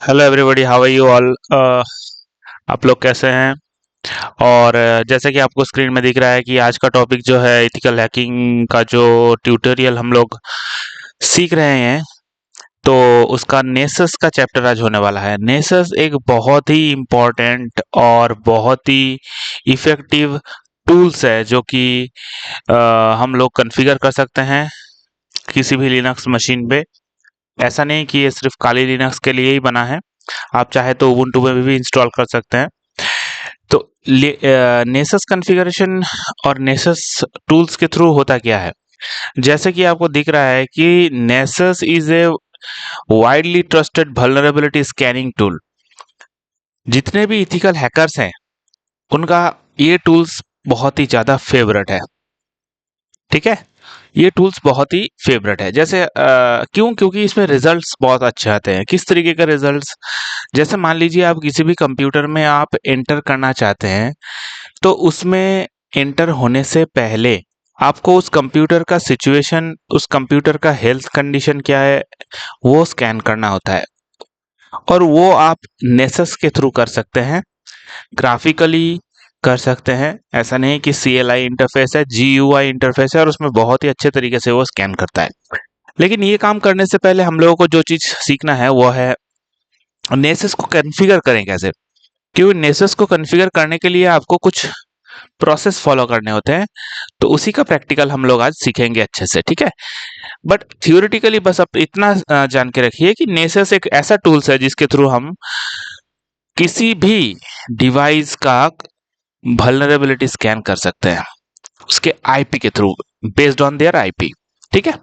Hello everybody, how are you all. आप लोग कैसे हैं? और जैसे कि आपको स्क्रीन में दिख रहा है कि आज का टॉपिक जो है एथिकल हैकिंग का जो ट्यूटोरियल हम लोग सीख रहे हैं, तो उसका नेसस का चैप्टर आज होने वाला है। नेसस एक बहुत ही इम्पोर्टेंट और बहुत ही इफ़ेक्टिव टूल्स है जो कि अ, हम लोग कॉन्फ़िगर कर सकते हैं किसी भी लिनक्स मशीन पे। ऐसा नहीं कि ये सिर्फ काली लिनक्स के लिए ही बना है, आप चाहे तो उबुंटू में भी इंस्टॉल कर सकते हैं। तो नेसस कॉन्फ़िगरेशन और नेसस टूल्स के थ्रू होता क्या है? जैसे कि आपको दिख रहा है कि Nessus is a widely trusted vulnerability scanning tool. जितने भी एथिकल हैकर्स हैं, उनका ये टूल्स बहुत ही ज़्यादा फ़ेवरेट है, ठीक है? ये टूल्स बहुत ही फ़ेवरेट है। जैसे क्यों? क्योंकि इसमें रिज़ल्ट्स बहुत अच्छे आते हैं। किस तरीके के रिज़ल्ट्स? जैसे मान लीजिए आप किसी भी कंप्यूटर में आप एंटर करना चाहते हैं, तो उसमें एंटर होने से पहले आपको उस कंप्यूटर का सिचुएशन, उस कंप्यूटर का हेल्थ कंडीशन क्या है, वो स्कैन करना होता है। और वो आप नेसस के थ्रू कर सकते हैं, ग्राफिकली कर सकते हैं। ऐसा नहीं कि CLI इंटरफेस है, GUI इंटरफेस है और उसमें बहुत ही अच्छे तरीके से वो स्कैन करता है। लेकिन ये काम करने से पहले हम लोगों को जो चीज़ सीखना है वो है नेसस को कॉन्फ़िगर करें कैसे? क्योंकि नेसस को कॉन्फ़िगर करने के लिए आपको कुछ प्रोसेस फॉलो करने होते हैं, तो उसी का प्रैक्टिकल हम लोग आज सीखेंगे अच्छे से, ठीक है? बट थियोरेटिकली बस आप इतना जान के रखिए कि नेसस एक ऐसा टूल्स है जिसके थ्रू हम किसी भी डिवाइस का वल्नरेबिलिटी स्कैन कर सकते हैं, उसके आईपी के through, based on their IP, ठीक है?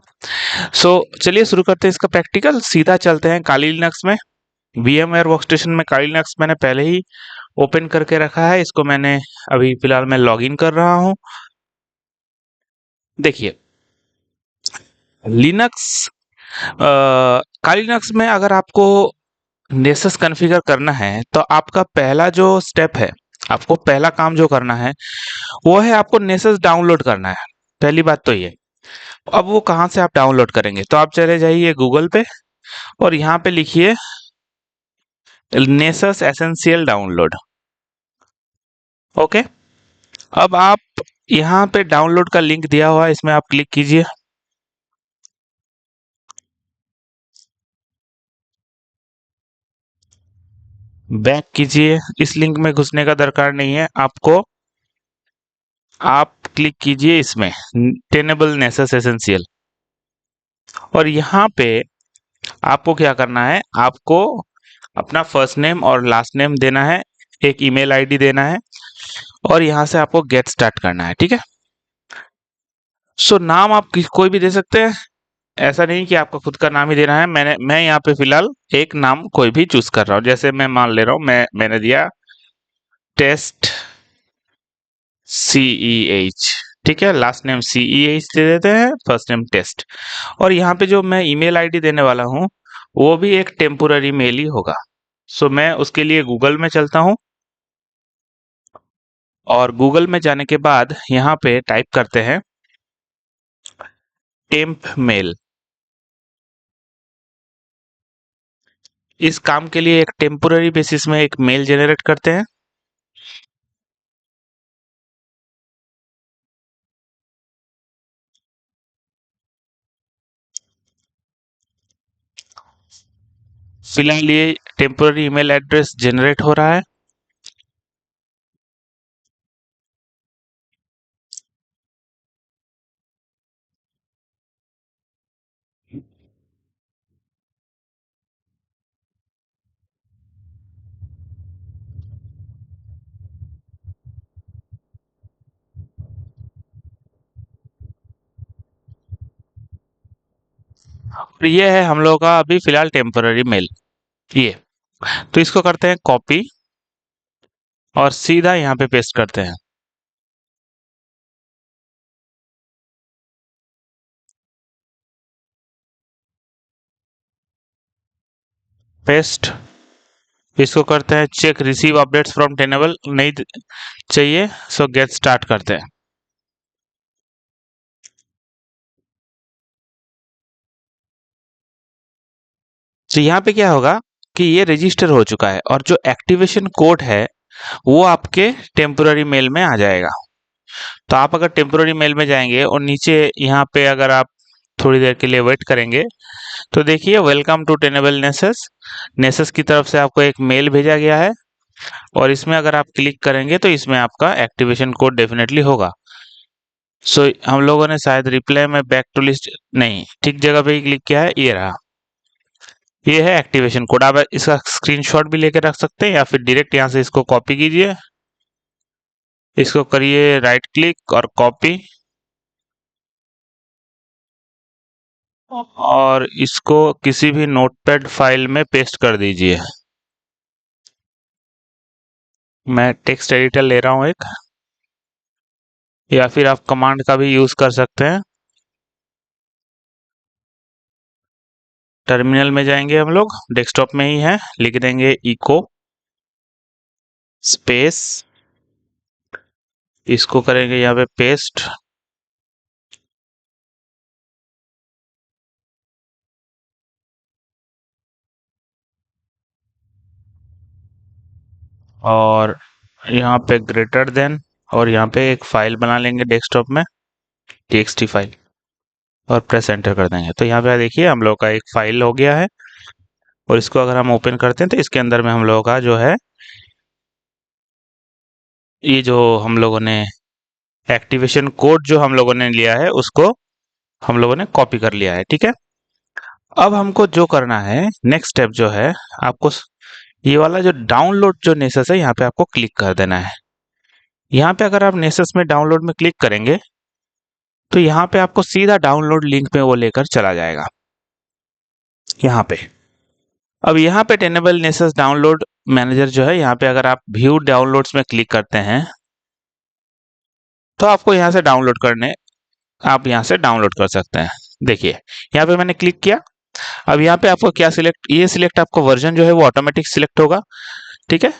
सो चलिए शुरू करते हैं इसका प्रैक्टिकल। सीधा चलते हैं काली लिनक्स में। VMware वर्कस्टेशन में काली लिनक्स मैंने पहले ही ओपन करके रखा है। इसको मैंने अभी फिलहाल मैं लॉगिन कर रहा हूँ। देखिए, लिनक्स काली लिनक्स में अगर आपको नेसस कॉन्फ़िगर करना है, तो आपका पहला जो स्टेप है, आपको पहला काम जो करना है, वो है आपको नेसस डाउनलोड करना है। पहली बात तो ये। अब वो कहाँ से आप डाउनलोड करेंगे? तो आप चले जाइए गूगल पे और यहाँ पे लिखिए नेसस एसेंशियल डाउनलोड। ओके। अब आप यहाँ पे डाउनलोड का लिंक दिया हुआ है, इसमें आप क्लिक कीजिए। बैक कीजिए। इस लिंक में घुसने का दरकार नहीं है आपको। आप क्लिक कीजिए इसमें टेनेबल नेसस एसेंशियल। और यहाँ पे आपको क्या करना है? आपको अपना फर्स्ट नेम और लास्ट नेम देना है, एक ईमेल आईडी देना है और यहाँ से आपको गेट स्टार्ट करना है, ठीक है? सो नाम आप कोई भी दे सकते हैं। ऐसा नहीं कि आपको खुद का नाम ही देना है। मैं यहाँ पे फिलहाल एक नाम कोई भी चूज कर रहा हूँ। जैसे मैं मान ले रहा हूँ, मैंने दिया टेस्ट CEH, ठीक है? लास्ट नेम CEH दे देते हैं, फर्स्ट नेम टेस्ट। और यहाँ पे जो मैं ईमेल आईडी देने वाला हूँ, वो भी एक टेम्पोररी मेल ही होगा। सो मैं उसके लिए गूगल में चलता हूँ और गूगल में जाने के बाद यहाँ पे टाइप करते हैं टेम्प मेल। इस काम के लिए एक टेम्पोररी बेसिस में एक मेल जनरेट करते हैं। फिलहाल ये टेम्पोररी ईमेल एड्रेस जनरेट हो रहा है। और ये है हम लोगों का अभी फिलहाल टेम्पोररी मेल, ये। तो इसको करते हैं कॉपी और सीधा यहाँ पे पेस्ट करते हैं। पेस्ट। इसको करते हैं check receive updates from tenable, नहीं चाहिए। सो गेट स्टार्ट करते हैं। तो यहाँ पे क्या होगा? कि ये रजिस्टर हो चुका है और जो एक्टिवेशन कोड है वो आपके टेम्पोररी मेल में आ जाएगा। तो आप अगर टेम्पोररी मेल में जाएंगे और नीचे यहाँ पे अगर आप थोड़ी देर के लिए वेट करेंगे तो देखिए वेलकम टू टेनेबल नेसेस, नेसेस की तरफ से आपको एक मेल भेजा गया है और इसमें अगर आप क्लिक करेंगे तो इसमें आपका एक्टिवेशन कोड डेफिनेटली होगा। सो हम लोगों ने शायद रिप्लाई में बैक टू लिस्ट नहीं, ठीक जगह पे ही क्लिक किया है, ये रहा, ये है एक्टिवेशन कोड। आप इसका स्क्रीनशॉट भी लेके रख सकते हैं या फिर डायरेक्ट यहाँ से इसको कॉपी कीजिए, इसको करिए राइट क्लिक और कॉपी और इसको किसी भी नोटपैड फाइल में पेस्ट कर दीजिए। मैं टेक्स्ट एडिटर ले रहा हूँ एक, या फिर आप कमांड का भी यूज कर सकते हैं। टर्मिनल में जाएंगे, हम लोग डेस्कटॉप में ही है, लिख देंगे इको स्पेस, इसको करेंगे यहाँ पे पेस्ट और यहाँ पे ग्रेटर देन और यहाँ पे एक फाइल बना लेंगे डेस्कटॉप में, टीएक्सटी फाइल, और प्रेस एंटर कर देंगे। तो यहाँ पे देखिए हम लोग का एक फाइल हो गया है और इसको अगर हम ओपन करते हैं तो इसके अंदर में हम लोगों का जो है ये जो हम लोगों ने एक्टिवेशन कोड जो हम लोगों ने लिया है उसको हम लोगों ने कॉपी कर लिया है। ठीक है, अब हमको जो करना है नेक्स्ट स्टेप जो है, आपको ये वाला जो डाउनलोड जो नेसेस है यहाँ पे आपको क्लिक कर देना है। यहाँ पे अगर आप नेसेस में डाउनलोड में क्लिक करेंगे तो यहाँ पे आपको सीधा डाउनलोड लिंक पे वो लेकर चला जाएगा यहाँ पे। अब यहाँ पे टेनेबल नेसेस डाउनलोड मैनेजर जो है, यहाँ पे अगर आप व्यू डाउनलोड्स में क्लिक करते हैं तो आपको यहाँ से डाउनलोड करने, आप यहाँ से डाउनलोड कर सकते हैं। देखिए यहाँ पे मैंने क्लिक किया, अब यहाँ पे आपको क्या सिलेक्ट, ये सिलेक्ट आपको वर्जन जो है वो ऑटोमेटिक सिलेक्ट होगा। ठीक है,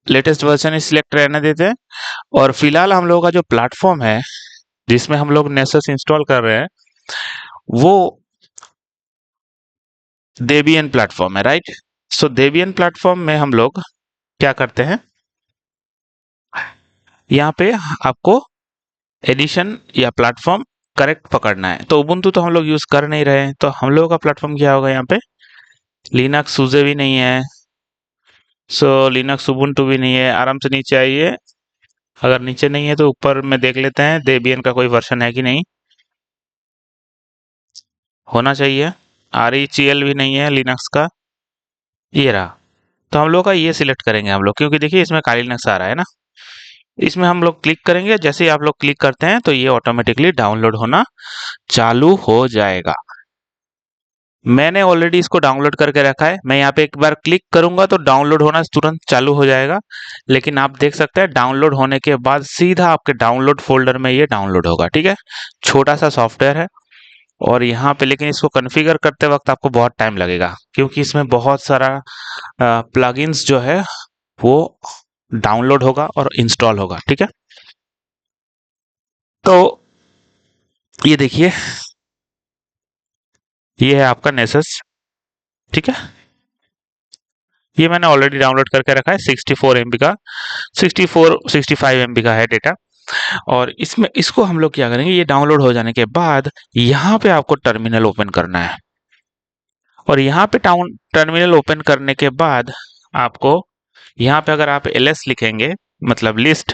लेटेस्ट वर्जन सिलेक्ट रहने देते हैं और फिलहाल हम लोगों का जो प्लेटफॉर्म है जिसमें हम लोग नेसेस इंस्टॉल कर रहे हैं वो डेबियन प्लेटफॉर्म है, राइट। सो डेबियन प्लेटफॉर्म में हम लोग क्या करते हैं, यहाँ पे आपको एडिशन या प्लेटफॉर्म करेक्ट पकड़ना है। तो उबुंटू तो हम लोग यूज कर नहीं रहे हैं, तो हम लोगों का प्लेटफॉर्म क्या होगा, यहाँ पे लिनक्स सूजे भी नहीं है, सो लिनक्स उबुंटू भी नहीं है। आराम से नीचे आइए, अगर नीचे नहीं है तो ऊपर में देख लेते हैं डेबियन का कोई वर्जन है कि नहीं, होना चाहिए। RECL भी नहीं है लिनक्स का, ये रहा। तो हम लोग का ये सिलेक्ट करेंगे हम लोग, क्योंकि देखिए इसमें काली लिनक्स आ रहा है ना, इसमें हम लोग क्लिक करेंगे। जैसे ही आप लोग क्लिक करते हैं तो ये ऑटोमेटिकली डाउनलोड होना चालू हो जाएगा। मैंने ऑलरेडी इसको डाउनलोड करके रखा है, मैं यहाँ पे एक बार क्लिक करूंगा तो डाउनलोड होना तुरंत चालू हो जाएगा। लेकिन आप देख सकते हैं डाउनलोड होने के बाद सीधा आपके डाउनलोड फोल्डर में ये डाउनलोड होगा। ठीक है, छोटा सा सॉफ्टवेयर है और यहाँ पे लेकिन इसको कॉन्फ़िगर करते वक्त आपको बहुत टाइम लगेगा, क्योंकि इसमें बहुत सारा प्लगइन्स जो है वो डाउनलोड होगा और इंस्टॉल होगा। ठीक है, तो ये देखिए ये है आपका नेसेस। ठीक है, ये मैंने ऑलरेडी डाउनलोड करके रखा है, 64 MB का, 65 MB का है डेटा। और इसमें इसको हम लोग क्या करेंगे, ये डाउनलोड हो जाने के बाद यहाँ पे आपको टर्मिनल ओपन करना है और यहाँ पे टर्मिनल ओपन करने के बाद आपको यहाँ पे अगर आप ls लिखेंगे मतलब लिस्ट,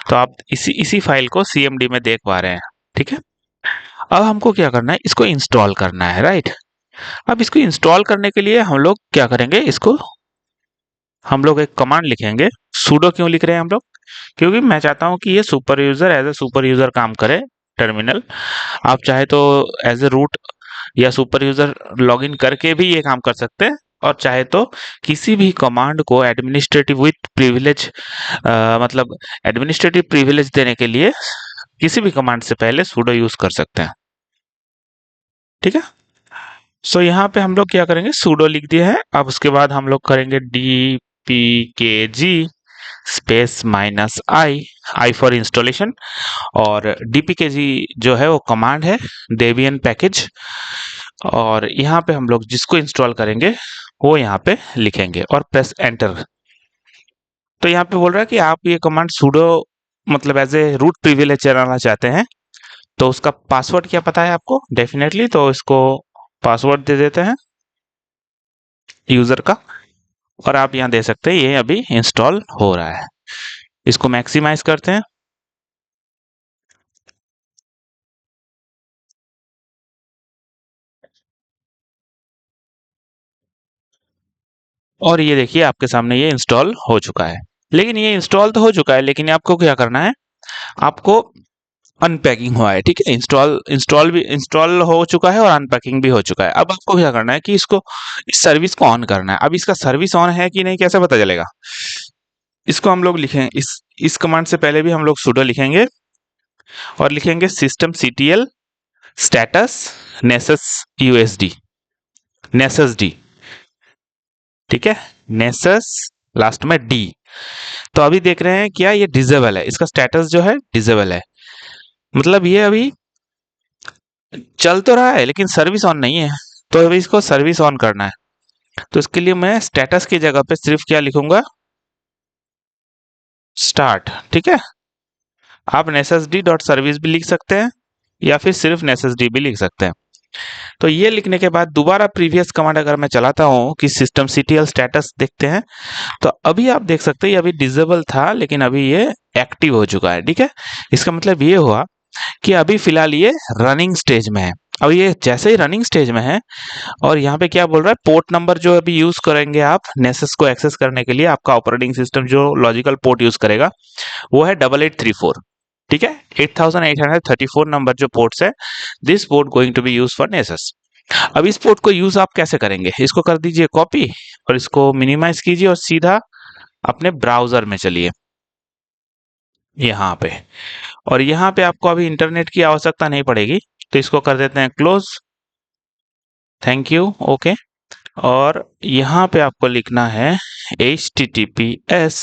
तो आप इसी फाइल को cmd में देख पा रहे हैं। ठीक है, अब हमको क्या करना है, इसको इंस्टॉल करना है, राइट। अब इसको इंस्टॉल करने के लिए हम लोग क्या करेंगे, इसको हम लोग एक कमांड लिखेंगे। sudo क्यों लिख रहे हैं हम लोग, क्योंकि मैं चाहता हूं कि ये super user as a super user काम करे टर्मिनल। आप चाहे तो एज ए रूट या सुपर यूजर लॉगिन करके भी ये काम कर सकते हैं, और चाहे तो किसी भी कमांड को एडमिनिस्ट्रेटिव विथ प्रिविलेज मतलब एडमिनिस्ट्रेटिव प्रिविलेज देने के लिए किसी भी कमांड से पहले sudo यूज कर सकते हैं। ठीक है, सो यहाँ पे हम लोग क्या करेंगे, sudo लिख दिया है। अब उसके बाद हम लोग करेंगे dpkg space -i for installation, और dpkg जो है वो कमांड है डेबियन पैकेज और यहाँ पे हम लोग जिसको इंस्टॉल करेंगे वो यहाँ पे लिखेंगे और प्रेस एंटर। तो यहाँ पे बोल रहा है कि आप ये कमांड sudo मतलब एज ए रूट प्रिविलेज चलाना चाहते हैं, तो उसका पासवर्ड क्या पता है आपको डेफिनेटली, तो इसको पासवर्ड दे देते हैं यूजर का। और आप यहाँ दे सकते हैं ये अभी इंस्टॉल हो रहा है। इसको मैक्सिमाइज करते हैं। और ये देखिए आपके सामने ये इंस्टॉल हो चुका है। लेकिन ये इंस्टॉल तो हो चुका है, लेकिन आपको क्या करना है, आपको अनपैकिंग हुआ है, ठीक है। इंस्टॉल हो चुका है और अनपैकिंग भी हो चुका है। अब आपको क्या करना है कि इसको इस सर्विस को ऑन करना है। अब इसका सर्विस ऑन है कि नहीं कैसे पता चलेगा, इसको हम लोग लिखें इस कमांड से पहले भी हम लोग sudo लिखेंगे और लिखेंगे systemctl status nessus usd nessus d, ठीक है, nessus लास्ट में d। तो अभी देख रहे हैं क्या ये डिसेबल है, इसका स्टेटस जो है डिसेबल है, मतलब ये अभी चल तो रहा है लेकिन सर्विस ऑन नहीं है। तो अभी इसको सर्विस ऑन करना है। तो इसके लिए मैं स्टेटस की जगह पे सिर्फ क्या लिखूंगा, स्टार्ट, ठीक है। आप नेसेसडी डॉट सर्विस भी लिख सकते हैं या फिर सिर्फ नेसेसडी भी लिख सकते हैं। तो ये लिखने के बाद दोबारा प्रीवियस कमांड अगर मैं चलाता हूँ कि सिस्टम सीटीएल स्टेटस देखते हैं, तो अभी आप देख सकते हैं ये अभी डिसेबल था लेकिन अभी ये एक्टिव हो चुका है, ठीक है। इसका मतलब ये हुआ कि अभी फिलहाल ये रनिंग स्टेज में है। अब ये जैसे ही रनिंग स्टेज में है और यहाँ पे क्या बोल रहा है, पोर्ट नंबर जो अभी यूज करेंगे आप नेसेस को एक्सेस करने के लिए, आपका ऑपरेटिंग सिस्टम जो लॉजिकल पोर्ट यूज करेगा वो है 8834, ठीक है। 8834 नंबर जो पोर्ट्स है, this port going to be use for Nessus. अब इस पोर्ट को यूज आप कैसे करेंगे, इसको कर दीजिए कॉपी और इसको मिनिमाइज कीजिए और सीधा अपने ब्राउजर में चलिए यहाँ पे। और यहाँ पे आपको अभी इंटरनेट की आवश्यकता नहीं पड़ेगी, तो इसको कर देते हैं क्लोज, थैंक यू, ओके। और यहाँ पे आपको लिखना है https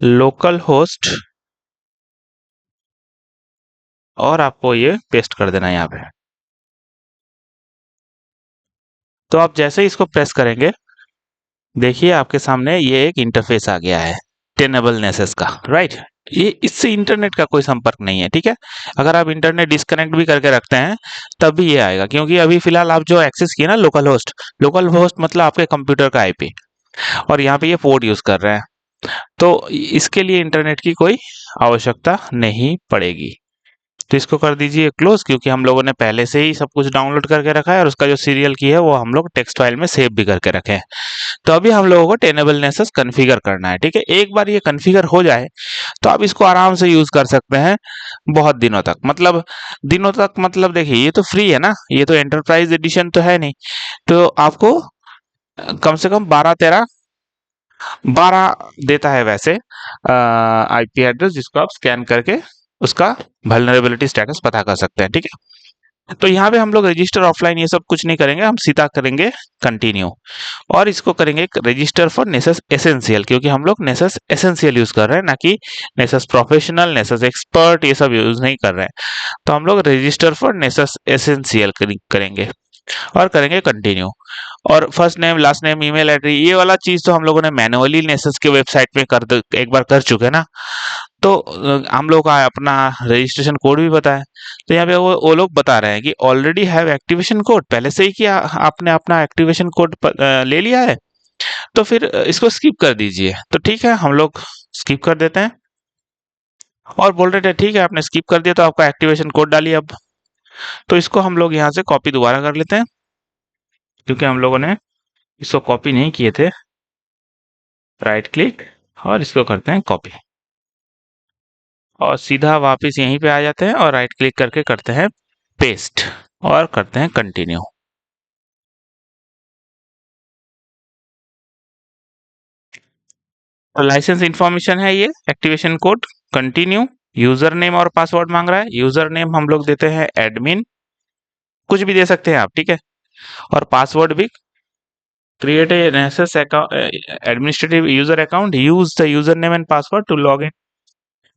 लोकल होस्ट और आपको ये पेस्ट कर देना है यहाँ पे। तो आप जैसे ही इसको प्रेस करेंगे, देखिए आपके सामने ये एक इंटरफेस आ गया है टेनेबल नेसेस का, राइट। ये इससे इंटरनेट का कोई संपर्क नहीं है, ठीक है। अगर आप इंटरनेट डिस्कनेक्ट भी करके रखते हैं तब भी ये आएगा, क्योंकि अभी फिलहाल आप जो एक्सेस किए ना लोकल होस्ट मतलब आपके कंप्यूटर का आईपी, और यहाँ पे ये पोर्ट यूज कर रहे हैं, तो इसके लिए इंटरनेट की कोई आवश्यकता नहीं पड़ेगी। तो इसको कर दीजिए क्लोज, क्योंकि हम लोगों ने पहले से ही सब कुछ डाउनलोड करके रखा है और उसका जो सीरियल की है वो हम लोग टेक्स्ट फाइल में सेव भी करके रखे हैं। तो अभी हम लोगों को टेनेबल नेसेस कन्फिगर करना है, ठीक है। एक बार ये कन्फिगर हो जाए तो आप इसको आराम से यूज कर सकते हैं बहुत दिनों तक मतलब देखिए ये तो फ्री है ना, ये तो एंटरप्राइज एडिशन तो है नहीं, तो आपको कम से कम 12 देता है वैसे आईपी एड्रेस, जिसको आप स्कैन करके उसका वल्नरेबिलिटी स्टेटस पता कर सकते हैं, ठीक है। तो यहाँ पे हम लोग रजिस्टर ऑफलाइन ये सब कुछ नहीं करेंगे, हम सीधा करेंगे कंटिन्यू और इसको करेंगे रजिस्टर फॉर नेसेस एसेंशियल, क्योंकि हम लोग नेसेस एसेंशियल यूज कर रहे हैं, ना कि नेसेस प्रोफेशनल, नेसेस एक्सपर्ट ये सब यूज नहीं कर रहे हैं। तो हम लोग रजिस्टर फॉर नेसेस एसेंशियल करेंगे और करेंगे कंटिन्यू। और first name last name email address ये वाला चीज तो हम लोगों ने मैनुअली नेसेस के वेबसाइट में एक बार कर चुके हैं ना, तो हम लोग का अपना रजिस्ट्रेशन कोड भी पता है। तो यहाँ पे वो लोग बता रहे हैं कि ऑलरेडी हैव एक्टिवेशन कोड, पहले से ही कि आपने अपना एक्टिवेशन कोड ले लिया है, तो फिर इसको स्किप कर दीजिए। तो ठीक है, हम लोग स्किप कर देते हैं और बोल रहे थे ठीक है आपने स्किप कर दिया तो आपका एक्टिवेशन कोड डालिए अब। तो इसको हम लोग यहाँ से कॉपी दोबारा कर लेते हैं, क्योंकि हम लोगों ने इसको कॉपी नहीं किए थे। राइट क्लिक और इसको करते हैं कॉपी और सीधा वापस यहीं पे आ जाते हैं और राइट क्लिक करके करते हैं पेस्ट और करते हैं कंटिन्यू। तो लाइसेंस इंफॉर्मेशन है ये, activation code, continue, user name और पासवर्ड मांग रहा है। यूजर नेम हम लोग देते हैं एडमिन, कुछ भी दे सकते हैं आप, ठीक है। और पासवर्ड भी create a Nessus administrative user account, use the user name and password to log in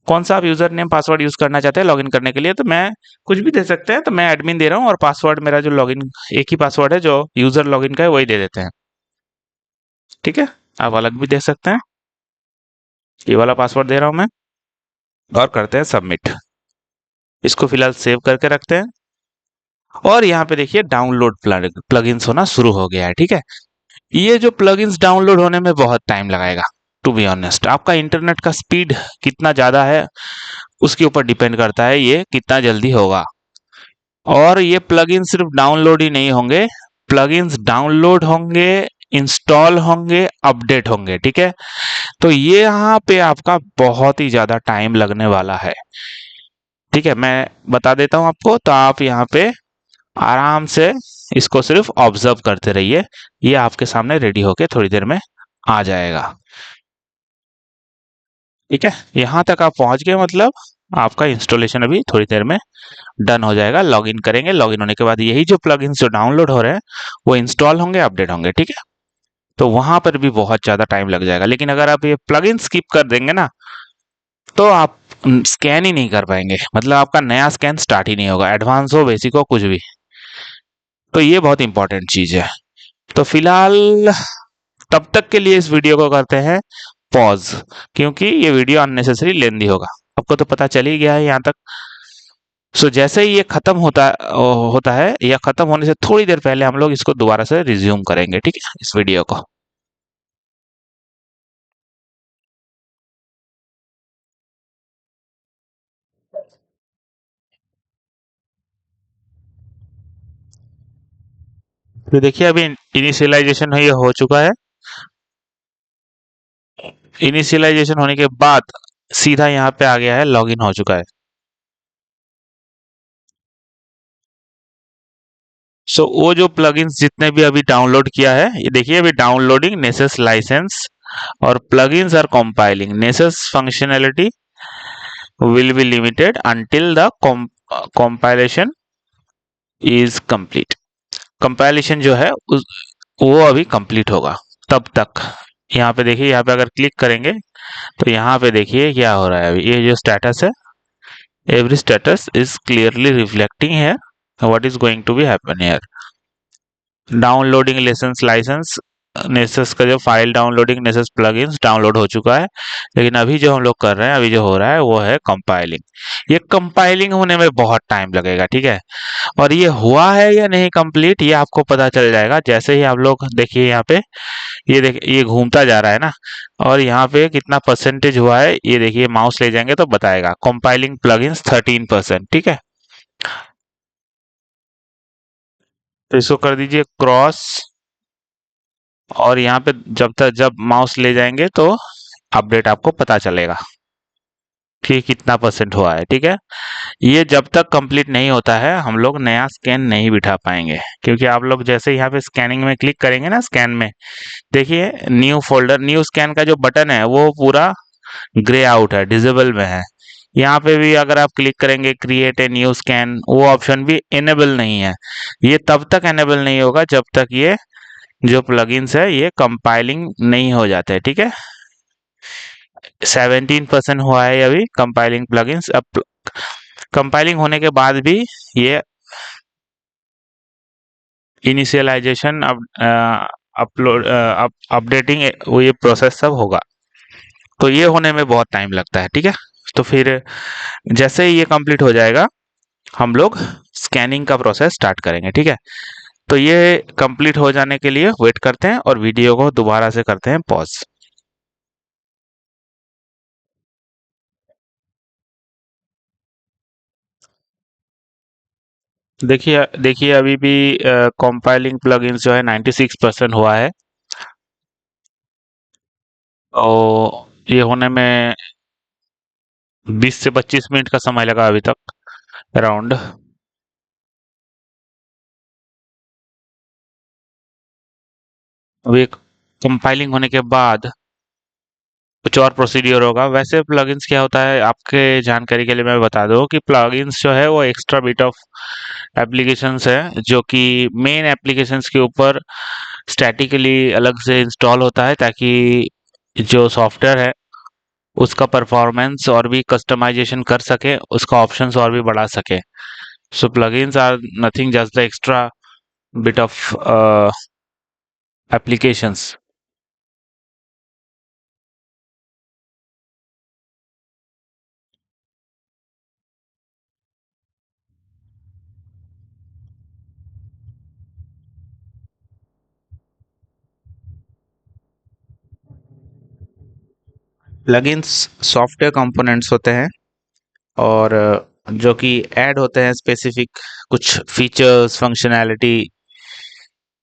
कौन सा आप यूजर नेम पासवर्ड यूज करना चाहते हैं लॉगिन करने के लिए, तो मैं कुछ भी दे सकते हैं। तो मैं एडमिन दे रहा हूँ और पासवर्ड मेरा जो लॉगिन, एक ही पासवर्ड है जो यूजर लॉगिन का है वही दे देते हैं। ठीक है, आप अलग भी दे सकते हैं। ये वाला पासवर्ड दे रहा हूं मैं और करते हैं सबमिट। इसको फिलहाल सेव करके रखते हैं और यहाँ पे देखिए डाउनलोड प्लगइन्स होना शुरू हो गया है। ठीक है, ये जो प्लगइन्स डाउनलोड होने में बहुत टाइम लगाएगा। टू बी ऑनेस्ट, आपका इंटरनेट का स्पीड कितना ज्यादा है उसके ऊपर डिपेंड करता है ये कितना जल्दी होगा। और ये प्लगइन सिर्फ डाउनलोड ही नहीं होंगे, प्लगइन्स डाउनलोड होंगे, इंस्टॉल होंगे, अपडेट होंगे। ठीक है, तो ये यहाँ पे आपका बहुत ही ज्यादा टाइम लगने वाला है। ठीक है, मैं बता देता हूं आपको, तो आप यहाँ पे आराम से इसको सिर्फ ऑब्जर्व करते रहिए, ये आपके सामने रेडी होके थोड़ी देर में आ जाएगा। ठीक है, यहाँ तक आप पहुंच गए, मतलब आपका इंस्टॉलेशन अभी थोड़ी देर में डन हो जाएगा। लॉगिन करेंगे, लॉगिन होने के बाद यही जो प्लगइन्स जो डाउनलोड हो रहे हैं वो इंस्टॉल होंगे, अपडेट होंगे। ठीक है, तो वहां पर भी बहुत ज्यादा टाइम लग जाएगा। लेकिन अगर आप ये प्लगइन स्किप कर देंगे ना, तो आप स्कैन ही नहीं कर पाएंगे, मतलब आपका नया स्कैन स्टार्ट ही नहीं होगा, एडवांस हो, बेसिक हो, कुछ भी। तो ये बहुत इंपॉर्टेंट चीज है। तो फिलहाल तब तक के लिए इस वीडियो को करते हैं पॉज, क्योंकि ये वीडियो अननेसेसरी लेंदी होगा। आपको तो पता चल ही गया है यहाँ तक। सो जैसे ही ये खत्म होता है या खत्म होने से थोड़ी देर पहले हम लोग इसको दोबारा से रिज्यूम करेंगे। ठीक है, इस वीडियो को। तो देखिए अभी इनिशियलाइजेशन ये हो चुका है। इनिशियलाइजेशन होने के बाद सीधा यहाँ पे आ गया है, लॉगिन हो चुका है। सो वो जो प्लगइन्स जितने भी अभी डाउनलोड किया है, ये देखिए अभी डाउनलोडिंग नेसेस लाइसेंस और plugins are compiling. Nessus functionality will be limited until the compilation is complete. compilation जो है वो अभी complete होगा तब तक। यहाँ पे देखिए, यहाँ पे अगर क्लिक करेंगे तो यहाँ पे देखिए क्या हो रहा है। अभी ये जो स्टेटस है, every status is clearly reflecting here what is going to be happen here. Downloading licence licence Nessus का जो file downloading Nessus plugins download हो चुका है। लेकिन अभी जो हम लोग कर रहे हैं, अभी जो हो रहा है वो है कंपाइलिंग। ये कंपाइलिंग होने में बहुत टाइम लगेगा। ठीक है, और ये हुआ है या नहीं कंप्लीट, ये आपको पता चल जाएगा जैसे ही आप लोग देखिए यहाँ पे, ये देखिए ये घूमता जा रहा है ना, और यहाँ पे कितना परसेंटेज हुआ है ये देखिए, माउस ले जाएंगे तो बताएगा कंपाइलिंग प्लगइन्स 13%। ठीक है, तो इसको कर दीजिए क्रॉस, और यहाँ पे जब माउस ले जाएंगे तो अपडेट आपको पता चलेगा कि कितना परसेंट हुआ है। ठीक है, ये जब तक कंप्लीट नहीं होता है हम लोग नया स्कैन नहीं बिठा पाएंगे, क्योंकि आप लोग जैसे यहाँ पे स्कैनिंग में क्लिक करेंगे ना, स्कैन में देखिए न्यू फोल्डर न्यू स्कैन का जो बटन है वो पूरा ग्रे आउट है, डिजेबल में है। यहाँ पे भी अगर आप क्लिक करेंगे क्रिएट ए न्यू स्कैन, वो ऑप्शन भी इनेबल नहीं है। ये तब तक इनेबल नहीं होगा जब तक ये जो प्लगइन्स है ये कंपाइलिंग नहीं हो जाते। ठीक है, 17% हुआ है अभी कंपाइलिंग प्लगइन्स। अब कंपाइलिंग होने के बाद भी ये इनिशियलाइजेशन अपलोड अपडेटिंग वो ये प्रोसेस सब होगा, तो ये होने में बहुत टाइम लगता है। ठीक है, तो फिर जैसे ही ये कंप्लीट हो जाएगा हम लोग स्कैनिंग का प्रोसेस स्टार्ट करेंगे। ठीक है, तो ये कंप्लीट हो जाने के लिए वेट करते हैं और वीडियो को दोबारा से करते हैं पॉज। देखिए देखिए अभी भी कंपाइलिंग प्लगइन्स जो है 96% हुआ है, और ये होने में 20 से 25 मिनट का समय लगा अभी तक अराउंड। अभी कंपाइलिंग होने के बाद कुछ और प्रोसीड्यूर होगा। वैसे प्लगइन्स क्या होता है, आपके जानकारी के लिए मैं बता दूं कि प्लगइन्स जो है वो एक्स्ट्रा बिट ऑफ एप्लीकेशंस है जो कि मेन एप्लीकेशंस के ऊपर स्टैटिकली अलग से इंस्टॉल होता है, ताकि जो सॉफ्टवेयर है उसका परफॉर्मेंस और भी कस्टमाइजेशन कर सके, उसका ऑप्शंस और भी बढ़ा सके। So plugins are nothing just the extra bit of applications. Plugins software components होते हैं और जो कि ऐड होते हैं स्पेसिफिक कुछ फीचर्स फंक्शनैलिटी,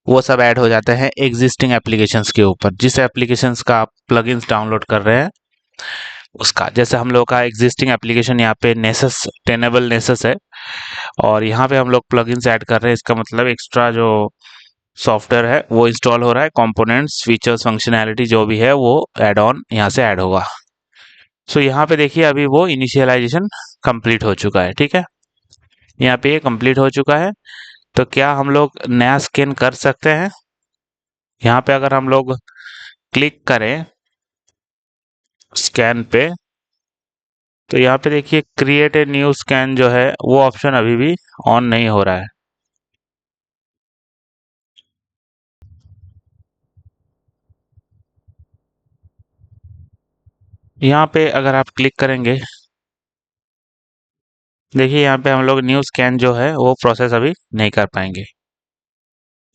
वो सब ऐड हो जाते हैं एग्जिस्टिंग एप्लीकेशंस के ऊपर। जिस एप्लीकेशंस का आप प्लगइन्स डाउनलोड कर रहे हैं उसका, जैसे हम लोग का एग्जिस्टिंग एप्लीकेशन यहाँ पे नेसस टेनेबल नेसस है और यहाँ पे हम लोग प्लगइन्स ऐड कर रहे हैं। इसका मतलब एक्स्ट्रा जो सॉफ्टवेयर है वो इंस्टॉल हो रहा है, कंपोनेंट्स फीचर्स फंक्शनैलिटी जो भी है वो ऐड ऑन यहाँ से ऐड होगा। सो यहाँ पे देखिए अभी वो इनिशियलाइजेशन कंप्लीट हो चुका है, ठीक है, यहाँ पे ये कंप्लीट हो चुका है। तो क्या हम लोग नया स्कैन कर सकते हैं? यहाँ पे अगर हम लोग क्लिक करें स्कैन पे, तो यहाँ पे देखिए क्रिएट ए न्यू स्कैन जो है वो ऑप्शन अभी भी ऑन नहीं हो रहा है। यहाँ पे अगर आप क्लिक करेंगे, देखिए यहाँ पे हम लोग न्यू स्कैन जो है वो प्रोसेस अभी नहीं कर पाएंगे।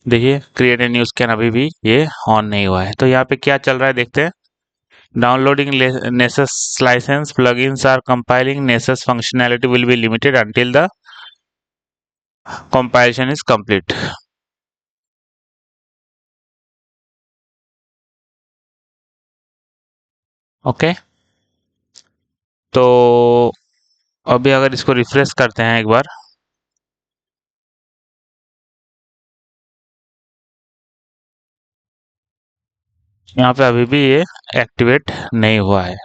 देखिए क्रिएट ए न्यू स्कैन अभी भी ये ऑन नहीं हुआ है। तो यहाँ पे क्या चल रहा है देखते हैं। Downloading Nessus licence plugins are compiling Nessus functionality will be limited until the compilation is complete. Okay, तो अभी अगर इसको रिफ्रेश करते हैं एक बार, यहाँ पे अभी भी ये एक्टिवेट नहीं हुआ है।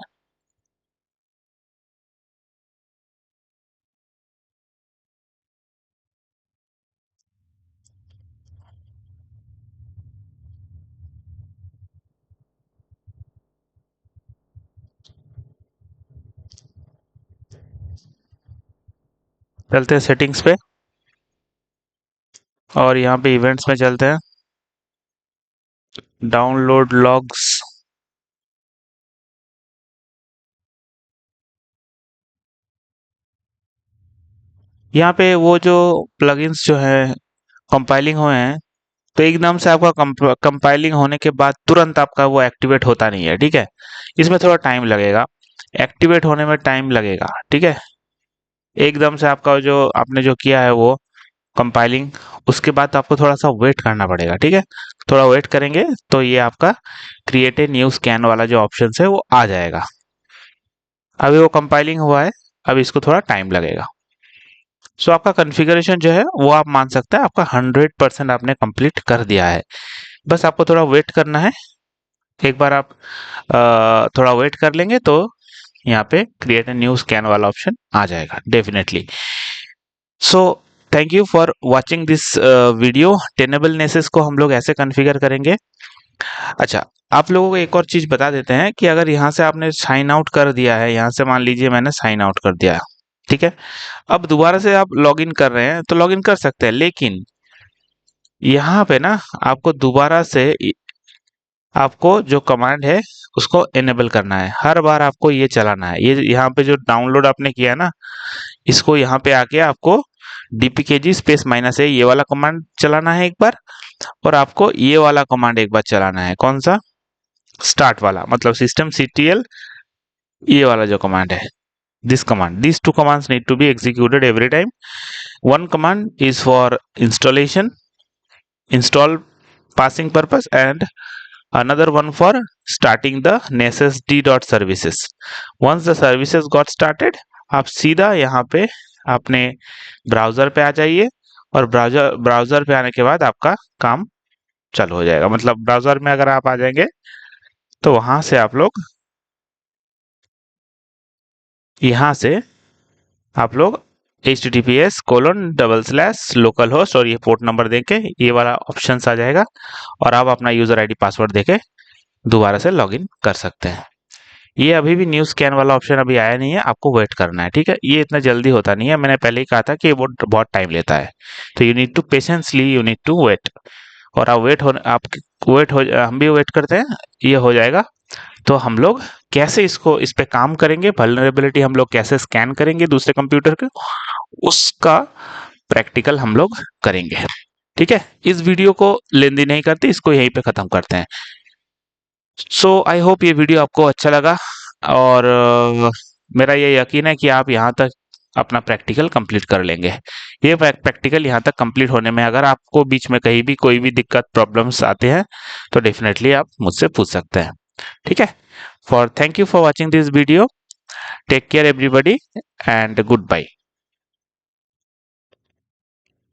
चलते हैं सेटिंग्स पे और यहाँ पे इवेंट्स में चलते हैं, डाउनलोड लॉग्स। यहाँ पे वो जो प्लगइन्स जो है कंपाइलिंग हुए हैं, तो एकदम से आपका कंपाइलिंग होने के बाद तुरंत आपका वो एक्टिवेट होता नहीं है, ठीक है, इसमें थोड़ा टाइम लगेगा, एक्टिवेट होने में टाइम लगेगा, ठीक है। एकदम से आपका जो आपने जो किया है वो कंपाइलिंग, उसके बाद आपको थोड़ा सा वेट करना पड़ेगा, ठीक है। थोड़ा वेट करेंगे तो ये आपका क्रिएट ए न्यू स्कैन वाला जो ऑप्शन है वो आ जाएगा। अभी वो कंपाइलिंग हुआ है, अभी इसको थोड़ा टाइम लगेगा। सो आपका कॉन्फ़िगरेशन जो है वो आप मान सकते हैं आपका 100% आपने कंप्लीट कर दिया है। बस आपको थोड़ा वेट करना है। एक बार आप थोड़ा वेट कर लेंगे तो यहाँ पे क्रिएट ए न्यू स्कैन वाला ऑप्शन आ जाएगा definitely. So thank you for watching this video. Tenable Nessus को हम लोग ऐसे कॉन्फ़िगर करेंगे। अच्छा, आप लोगों को एक और चीज़ बता देते हैं कि अगर यहाँ से आपने साइन आउट कर दिया है, यहाँ से मान लीजिए मैंने साइन आउट कर दिया, ठीक है, अब दोबारा से आप लॉगिन कर रहे हैं तो लॉगिन कर सकते हैं, लेकिन यहाँ पे ना आपको दोबारा से आपको जो कमांड है उसको इनेबल करना है, हर बार आपको ये चलाना है। ये यहाँ पे जो डाउनलोड आपने किया ना, इसको यहाँ पे आके आपको dpkg स्पेस -a ये वाला कमांड चलाना है एक बार, और आपको ये वाला कमांड एक बार चलाना है। कौन सा? स्टार्ट वाला, मतलब सिस्टम ctl ये वाला जो कमांड है, this command, these two commands need to be executed every time. One command is for install passing purpose, and another one for starting the nesesd.services. Once the services got started, आप सीधा यहाँ पे अपने browser पे आ जाइए और browser पे आने के बाद आपका काम चालू हो जाएगा। मतलब ब्राउजर में अगर आप आ जाएंगे तो वहां से आप लोग यहाँ से आप लोग https://localhost और ये पोर्ट नंबर देके ये वाला ऑप्शन आ जाएगा और आप अपना यूजर आईडी पासवर्ड देके दोबारा से लॉगिन कर सकते हैं। ये अभी भी न्यू स्कैन वाला ऑप्शन अभी आया नहीं है, आपको वेट करना है, ठीक है। ये इतना जल्दी होता नहीं है, मैंने पहले ही कहा था कि वो बहुत टाइम लेता है। तो you need to patiently, you need to wait. और आप वेट हो, हम भी वेट करते हैं, ये हो जाएगा। तो हम लोग कैसे इसको इस पे काम करेंगे, वल्नरेबिलिटी हम लोग कैसे स्कैन करेंगे दूसरे कंप्यूटर के, उसका प्रैक्टिकल हम लोग करेंगे, ठीक है। इस वीडियो को लेंदी नहीं करते, इसको यहीं पे खत्म करते हैं। सो आई होप ये वीडियो आपको अच्छा लगा, और मेरा ये यकीन है कि आप यहाँ तक अपना प्रैक्टिकल कंप्लीट कर लेंगे। ये प्रैक्टिकल यहाँ तक कंप्लीट होने में अगर आपको बीच में कहीं भी कोई भी दिक्कत प्रॉब्लम्स आते हैं तो डेफिनेटली आप मुझसे पूछ सकते हैं, ठीक है। Thank you for watching this video. Take care everybody and good bye.